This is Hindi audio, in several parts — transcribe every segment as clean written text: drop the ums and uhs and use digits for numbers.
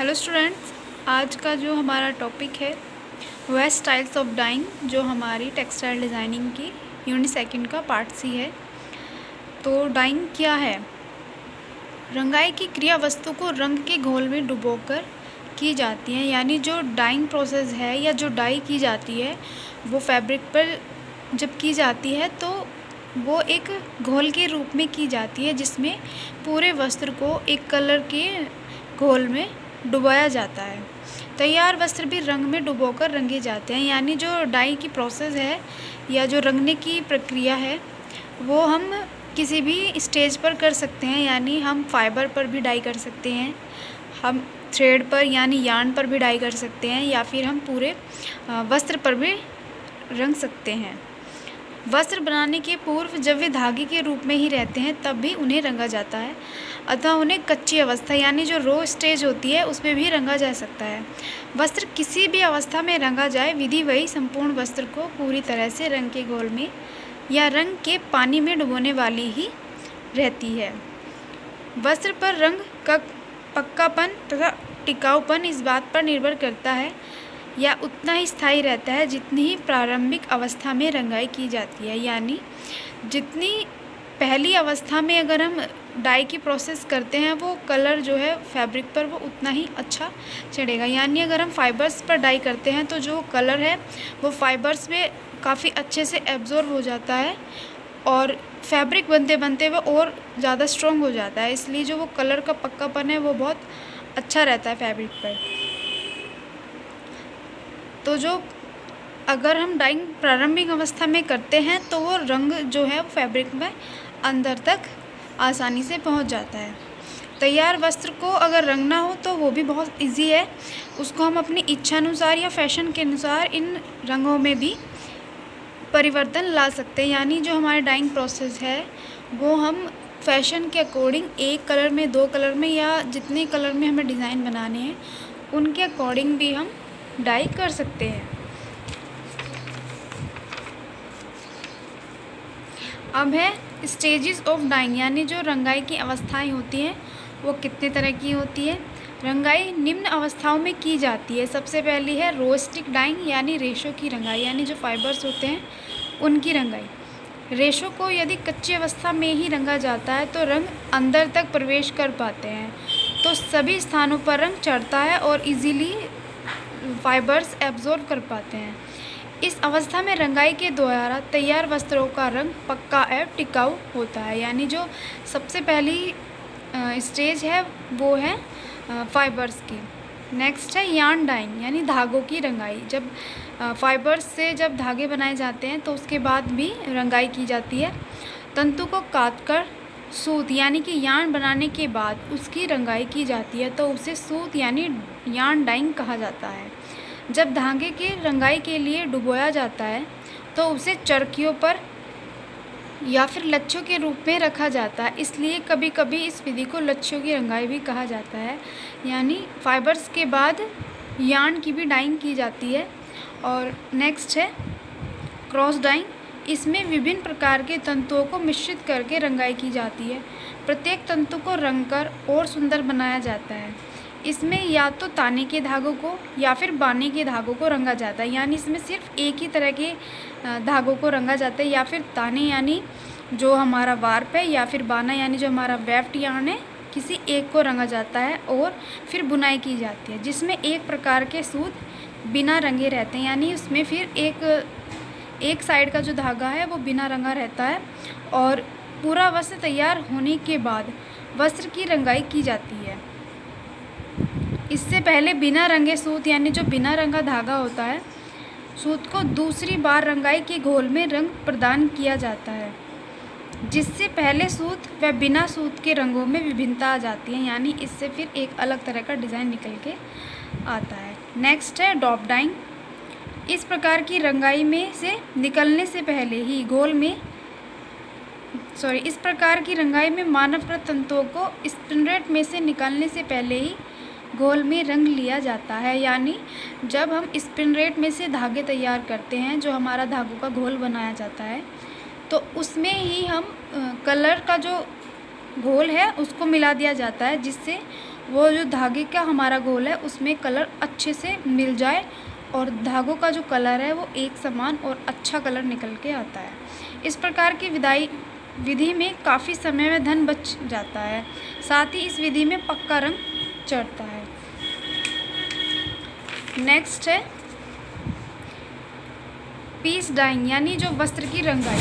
हेलो स्टूडेंट्स, आज का जो हमारा टॉपिक है वह स्टाइल्स ऑफ डाइंग, जो हमारी टेक्सटाइल डिज़ाइनिंग की यूनिट सेकंड का पार्ट सी है। तो डाइंग क्या है? रंगाई की क्रिया वस्तु को रंग के घोल में डुबोकर की जाती है। यानी जो डाइंग प्रोसेस है या जो डाई की जाती है वो फैब्रिक पर जब की जाती है तो वो एक घोल के रूप में की जाती है, जिसमें पूरे वस्त्र को एक कलर के घोल में डुबाया जाता है। तैयार वस्त्र भी रंग में डुबोकर रंगे जाते हैं। यानी जो डाई की प्रोसेस है या जो रंगने की प्रक्रिया है वो हम किसी भी स्टेज पर कर सकते हैं। यानी हम फाइबर पर भी डाई कर सकते हैं, हम थ्रेड पर यानी यार्न पर भी डाई कर सकते हैं, या फिर हम पूरे वस्त्र पर भी रंग सकते हैं। वस्त्र बनाने के पूर्व जब वे धागे के रूप में ही रहते हैं तब भी उन्हें रंगा जाता है, अथवा उन्हें कच्ची अवस्था यानी जो रो स्टेज होती है उसमें भी रंगा जा सकता है। वस्त्र किसी भी अवस्था में रंगा जाए, विधि वही संपूर्ण वस्त्र को पूरी तरह से रंग के घोल में या रंग के पानी में डुबोने वाली ही रहती है। वस्त्र पर रंग का पक्कापन तथा टिकाऊपन इस बात पर निर्भर करता है या उतना ही स्थायी रहता है जितनी ही प्रारंभिक अवस्था में रंगाई की जाती है। यानी जितनी पहली अवस्था में अगर हम डाई की प्रोसेस करते हैं वो कलर जो है फैब्रिक पर वो उतना ही अच्छा चढ़ेगा। यानी अगर हम फाइबर्स पर डाई करते हैं तो जो कलर है वो फाइबर्स में काफ़ी अच्छे से एब्जॉर्ब हो जाता है और फैब्रिक बनते बनते वो और ज़्यादा स्ट्रॉन्ग हो जाता है। इसलिए जो वो कलर का पक्कापन है वो बहुत अच्छा रहता है फैब्रिक पर। तो जो अगर हम डाइंग प्रारंभिक अवस्था में करते हैं तो वो रंग जो है फैब्रिक में अंदर तक आसानी से पहुंच जाता है। तैयार वस्त्र को अगर रंगना हो तो वो भी बहुत इजी है। उसको हम अपनी इच्छा अनुसार या फैशन के अनुसार इन रंगों में भी परिवर्तन ला सकते हैं। यानी जो हमारी डाइंग प्रोसेस है वो हम फैशन के अकॉर्डिंग एक कलर में, दो कलर में या जितने कलर में हमें डिज़ाइन बनाने हैं उनके अकॉर्डिंग भी हम डाई कर सकते हैं। अब है स्टेजेस ऑफ डाइंग, यानी जो रंगाई की अवस्थाएं होती हैं वो कितने तरह की होती है। रंगाई निम्न अवस्थाओं में की जाती है। सबसे पहली है रो स्टिक डाइंग, यानी रेशों की रंगाई, यानी जो फाइबर्स होते हैं उनकी रंगाई। रेशों को यदि कच्ची अवस्था में ही रंगा जाता है तो रंग अंदर तक प्रवेश कर पाते हैं, तो सभी स्थानों पर रंग चढ़ता है और इजीली फाइबर्स एब्जॉर्ब कर पाते हैं। इस अवस्था में रंगाई के द्वारा तैयार वस्त्रों का रंग पक्का एवं टिकाऊ होता है। यानी जो सबसे पहली स्टेज है वो है फाइबर्स की। नेक्स्ट है यार्न डाइंग, यानी धागों की रंगाई। जब फाइबर्स से जब धागे बनाए जाते हैं तो उसके बाद भी रंगाई की जाती है। तंतु को काटकर सूत यानी कि यार्न बनाने के बाद उसकी रंगाई की जाती है तो उसे सूत यानी यार्न डाइंग कहा जाता है। जब धागे के रंगाई के लिए डुबोया जाता है तो उसे चरखियों पर या फिर लच्छों के रूप में रखा जाता है, इसलिए कभी कभी इस विधि को लच्छों की रंगाई भी कहा जाता है। यानी फाइबर्स के बाद यार्न की भी डाइंग की जाती है। और नेक्स्ट है क्रॉस डाइंग। इसमें विभिन्न प्रकार के तंतुओं को मिश्रित करके रंगाई की जाती है। प्रत्येक तंतु को रंगकर और सुंदर बनाया जाता है। इसमें या तो ताने के धागों को या फिर बाने के धागों को रंगा जाता है। यानी इसमें सिर्फ एक ही तरह के धागों को रंगा जाता है, या फिर ताने यानी जो हमारा वार्प है, या फिर बाना यानी जो हमारा वेफ्ट यार्न है, किसी एक को रंगा जाता है और फिर बुनाई की जाती है, जिसमें एक प्रकार के सूत बिना रंगे रहते हैं। यानी उसमें फिर एक साइड का जो धागा है वो बिना रंगा रहता है और पूरा वस्त्र तैयार होने के बाद वस्त्र की रंगाई की जाती है। इससे पहले बिना रंगे सूत यानी जो बिना रंगा धागा होता है, सूत को दूसरी बार रंगाई के घोल में रंग प्रदान किया जाता है, जिससे पहले सूत व बिना सूत के रंगों में विभिन्नता आ जाती है। यानी इससे फिर एक अलग तरह का डिज़ाइन निकल के आता है। नेक्स्ट है डॉप डाइंग। इस प्रकार की रंगाई में से निकलने से पहले ही इस प्रकार की रंगाई में मानवकृत तंतुओं को स्पिनरेट में से निकालने से पहले ही घोल में रंग लिया जाता है। यानी जब हम स्पिनरेट में से धागे तैयार करते हैं, जो हमारा धागों का घोल बनाया जाता है, तो उसमें ही हम कलर का जो घोल है उसको मिला दिया जाता है, जिससे वो जो धागे का हमारा घोल है उसमें कलर अच्छे से मिल जाए और धागों का जो कलर है वो एक समान और अच्छा कलर निकल के आता है। इस प्रकार की विधि में काफ़ी समय में धन बच जाता है, साथ ही इस विधि में पक्का रंग चढ़ता है। नेक्स्ट है पीस डाइंग, यानी जो वस्त्र की रंगाई।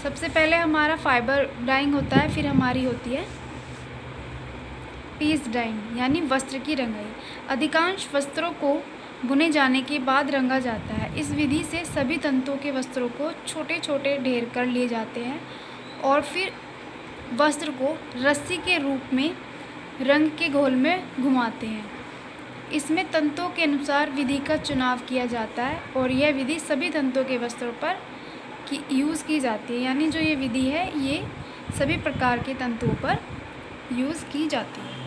सबसे पहले हमारा फाइबर डाइंग होता है, फिर हमारी होती है पीस डाइंग यानी वस्त्र की रंगाई। अधिकांश वस्त्रों को बुने जाने के बाद रंगा जाता है। इस विधि से सभी तंतुओं के वस्त्रों को छोटे छोटे ढेर कर लिए जाते हैं और फिर वस्त्र को रस्सी के रूप में रंग के घोल में घुमाते हैं। इसमें तंतुओं के अनुसार विधि का चुनाव किया जाता है और यह विधि सभी तंतुओं के वस्त्रों पर यूज़ की जाती है, यानी जो ये विधि है ये सभी प्रकार के तंतुओं पर यूज़ की जाती है।